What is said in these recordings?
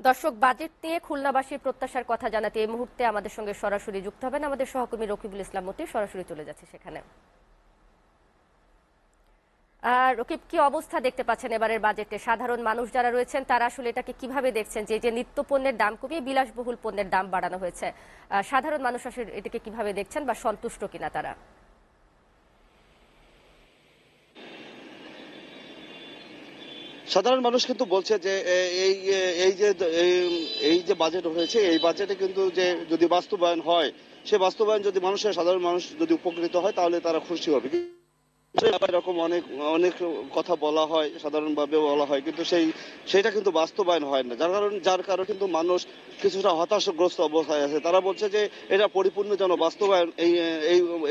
দর্শক, বাজেট নিয়ে খুলনাবাসীর প্রত্যাশার কথা জানাতে এই মুহূর্তে আমাদের সঙ্গে সরাসরি যুক্ত হবেন আমাদের সহকর্মী রকিবুল ইসলাম মতি। সরাসরি চলে যাচ্ছে সেখানে। রকিব, কি অবস্থা দেখতে পাচ্ছেন এবারের বাজেটে? সাধারণ মানুষ যারা রয়েছেন তারা আসলে এটাকে কিভাবে দেখছেন, যে যে নিত্য পণ্যের দাম কমিয়ে বিলাসবহুল পণ্যের দাম বাড়ানো হয়েছে? সাধারণ মানুষ আসলে এটাকে কিভাবে দেখছেন বা সন্তুষ্ট কিনা তারা? সাধারণ মানুষ কিন্তু বলছে যে এই এই যে এই যে বাজেট হয়েছে, এই বাজেটে কিন্তু যে যদি বাস্তবায়ন হয়, সে বাস্তবায়ন যদি সাধারণ মানুষ যদি উপকৃত হয় তাহলে তারা খুশি হবে। এরকম অনেক অনেক কথা বলা হয়, সাধারণভাবে বলা হয়, কিন্তু সেটা কিন্তু বাস্তবায়ন হয় না, যার কারণে কিন্তু মানুষ কিছুটা হতাশাগ্রস্ত অবস্থায় আছে। তারা বলছে যে এটা পরিপূর্ণ যেন বাস্তবায়ন এই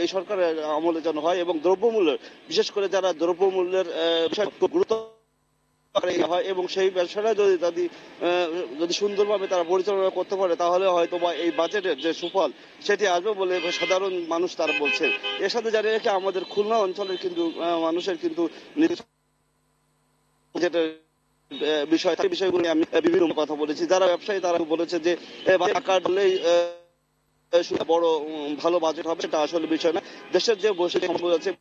এই সরকারের আমলে যেন হয়, এবং দ্রব্যমূল্যের, বিশেষ করে যারা দ্রব্যমূল্যের বিষয় গুরুত্ব হয় এবং সেই ব্যবসাটা যদি সুন্দরভাবে তারা পরিচালনা করতে পারে, তাহলে হয়তো বা এই বাজেটের যে সুফল সেটি আসবে বলে সাধারণ মানুষ তারা বলছে। এর সাথে জানিয়ে রেখে আমাদের খুলনা অঞ্চলের কিন্তু মানুষের কিন্তু বাজেটের বিষয়গুলো আমি বিভিন্ন কথা বলেছি। যারা ব্যবসায়ী তারা বলেছে যে টাকা দিলেই বড় ভালো বাজেট হবে, সেটা আসলে বিষয় না। দেশের যে বৈশ্বিক সমস্যা আছে,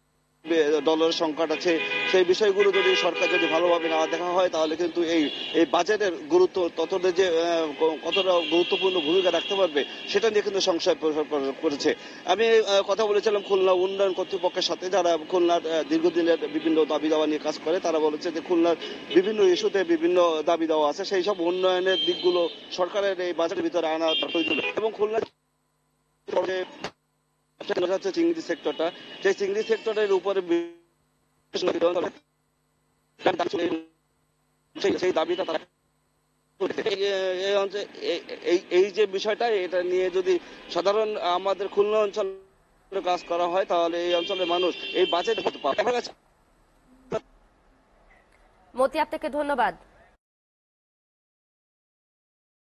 ডলারের সংকট আছে, সেই বিষয়গুলো যদি সরকার যদি ভালোভাবে না দেখা হয়, তাহলে কিন্তু এই এই বাজেটের গুরুত্ব ততটা যে কতটা গুরুত্বপূর্ণ ভূমিকা রাখতে পারবে, সেটা নিয়ে কিন্তু সংশয় করেছে। আমি কথা বলেছিলাম খুলনা উন্নয়ন কর্তৃপক্ষের সাথে, যারা খুলনার দীর্ঘদিনের বিভিন্ন দাবি দাওয়া নিয়ে কাজ করে। তারা বলেছে যে খুলনার বিভিন্ন ইস্যুতে বিভিন্ন দাবি দেওয়া আছে, সেই সব উন্নয়নের দিকগুলো সরকারের এই বাজেটের ভিতরে আনা প্রয়োজন। এবং খুলনা হচ্ছে চিংড়ি সেক্টরটা, সেই চিংড়ি সেক্টরের উপরে সেই দাবিটা তারা এই যে বিষয়টা, এটা নিয়ে যদি সাধারণ আমাদের খুলনা অঞ্চলে কাজ করা হয়, তাহলে এই অঞ্চলের মানুষ এই বাজেট করতে পারে। মতি, আপনাকে ধন্যবাদ।